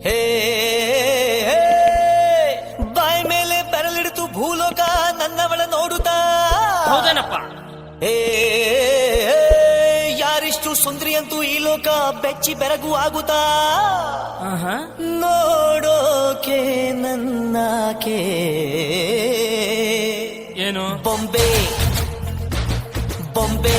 ಹೇ ಬಾಯ್ ಮೇಲೆ ಬೆರಳಿಡಿತು ಭೂಲೋಕ ನನ್ನವಳ ನೋಡುತ್ತಾ. ಹೌದೇನಪ್ಪ? ಹೇ ಯಾರಿಷ್ಟು ಸುಂದರಿ ಅಂತೂ ಈ ಲೋಕ ಬೆಚ್ಚಿ ಬೆರಗು ಆಗುತ್ತಾ. ನೋಡೋಕೆ ನನ್ನಕೆ ಏನು ಬೊಂಬೆ ಬೊಂಬೆ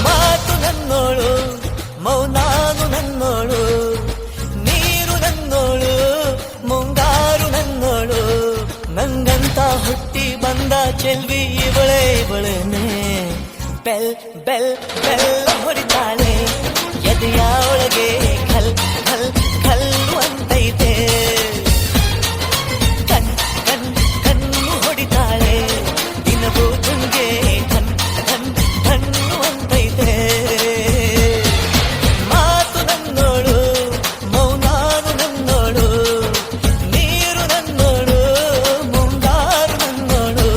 ಮಾತು ನನ್ನೋಳು ಮೌನಾನು ನನ್ನೋಳು ನೀರು ನನ್ನೋಳು ಮುಂಗಾರು ನನ್ನೋಳು ನಂಗಂತ ಹುಟ್ಟಿ ಬಂದ ಚೆಲ್ವಿ ಇವಳೇನೆ ಬೆಲ್ ಬೆಲ್ ಬೆಲ್ಲ ಹೊಡಿತಾಳೆ ಎದೆಯ ಒಳಗೆ ಖಲ್ ಖಲ್ ಖಲ್ಲು ಅಂತೈತೆ ಕಣ್ ಕಣ್ ಕಣ್ಣು ಹೊಡಿತಾಳೆ ದಿನವೂ ತುಂಗೆ ಧನ್ ಧನ್ ಧಣ್ಣು ಅಂತೈತೆ ಮಾತು ನನ್ನೋಳು ಮೌನಾನು ನನ್ನೋಳು ನೀರು ನನ್ನೋಳು ಮುಂಗಾರು ನನ್ನೋಳು.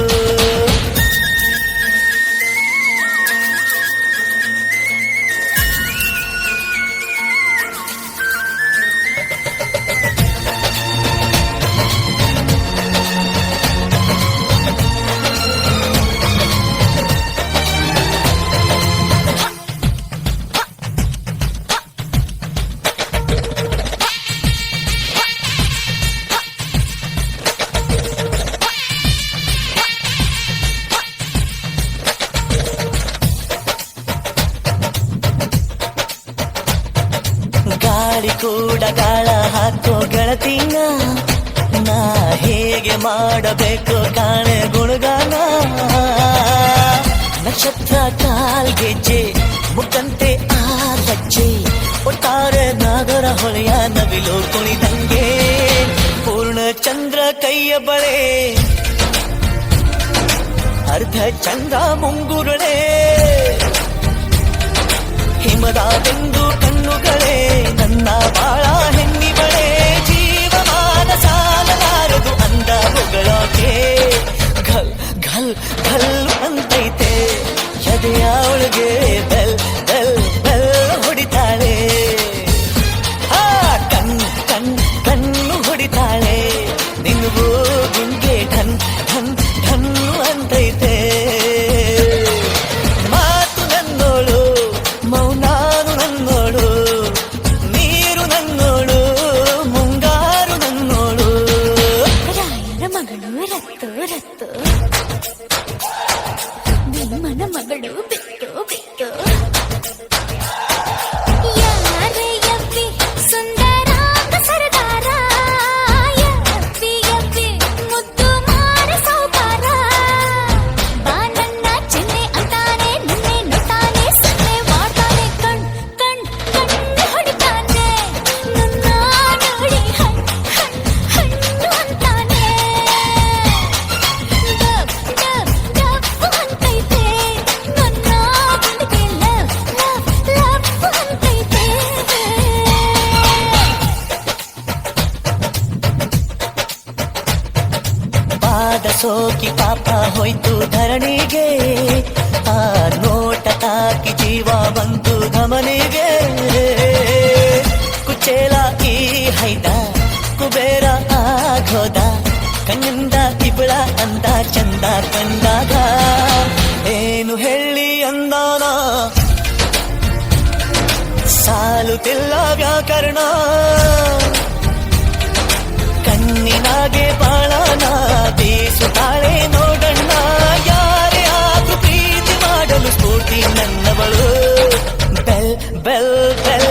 ಗಾಳಿ ಕೂಡ ಗಾಳ ಹಾಕೋ ಗೆಳತಿನ ನಾ ಹೇಗೆ ಮಾಡಬೇಕು ಕಾಣೆ ಗುಣಗಾನ. ನಕ್ಷತ್ರ ಕಾಲ್ಗೆಜ್ಜೆ ಮುಖಂತೆ ಆ ಲಜ್ಜೆ ಒಟ್ಟಾರೆ ನಾಗರ ಹೊಳೆಯ ನವಿಲು ಕುಣಿದಂಗೆ ಪೂರ್ಣ ಚಂದ್ರ ಕೈಯ ಬಳೆ ಅರ್ಧ ಚಂದ್ರ ಮುಂಗುರುಳೆ ಹಿಮದ ಬೆಂದು ಕಣ್ಣುಗಳೇ ನನ್ನ ಬಾಳ ಹೆಣ್ಣಿಗಳೇ ಜೀವಮಾನ ಸಾಲಲಾರದು ಅಂದ ಹೊಗಳೋಕೆ ಘಲ್ ಘಲ್ ಘಲ್ ಅಂತೈತೆ ಎದೆಯ ಒಳಗೆ ಬೆಲ್ ಬೆಲ್ ಬೆಲ್ ಹೊಡಿತಾಳೆ. ಕಣ್ ಕಣ್ ಕಣ್ಣು ಹೊಡಿತಾಳೆ ನಿನ್ಗೂ ಗುಂಗೆ ಢನ್ ಢನ್ ಢನ್ನು ಅಂತೈತೆ. ಮಾತು ನನ್ನೋಳು ಮೌನಾನು ನನ್ನೋಳು ನೀರು ನನ್ನೋಳು ಮುಂಗಾರು ನನ್ನೋಳು. ರಾಯನ ಮಗಳು ರತ್ತು ರತ್ತು ಭೀಮನ ಮಗಳು ಬಿಟ್ಟು ಬಿಟ್ಟು ಯಾರೇ ಯಪ್ಪಿ ಸುಂದರ ಸರದಾರ ಯಪ್ಪಿ ಯಪ್ಪಿ ಮುದ್ದು ಮಾರ ಸೌಕಾರ ಬಾ ನನ್ನ ಚಿನ್ನೆ ಅಂತಾನೆ ನಿನ್ನೆ ನೋಡ್ತಾನೆ ಸನ್ನೆ ಮಾಡ್ತಾನೆ ಕಣ್ ಕಣ್ ಕಣ್ಣು ಹೊಡಿತಾನೆ ನನ್ನ ನೋಡಿ ಹಣ್ ಹಣ್ ಹಣ್ಣು ಅಂತಾನೆ ಡಬ್ ಡಬ್ ಡಬ್ ಅಂತೈತೆ ನನ್ನ ಗುಂಡಿಗೆ ಲವ್ ಲವ್ ಲವ್ ಅಂತೈತೆ. ಪಾದ ಸೋಕಿ ಪಾಪ ಹೋಯ್ತು ಧರಣಿಗೆ ಆ ನೋಟ ತಾಕಿ ಜೀವ ಬಂತು ಧಮನಿಗೆ. ಕುಚೇಲ ಈ ಹೈದ ಕುಬೇರ ಆಗೋದ ಕಣ್ಣಿಂದ ಇಬಳ ಅಂದ ಚಂದ ಕಂಡಾಗ ಏನು ಹೇಳಿ ಅಂದಾನ ಸಾಲುತ್ತಿಲ್ಲ ವ್ಯಾಕರಣ ಕಣ್ಣಿನಾಗೆ ಬಾಳನ ಬೀಸುತ್ತಾಳೆ ನೋಡಣ್ಣ ಯಾರೇ ಆದ್ರೂ ಪ್ರೀತಿ ಮಾಡಲು ಸ್ಫೂರ್ತಿ ನನ್ನವಳು ಬೆಲ್ ಬೆಲ್ ಬೆಲ್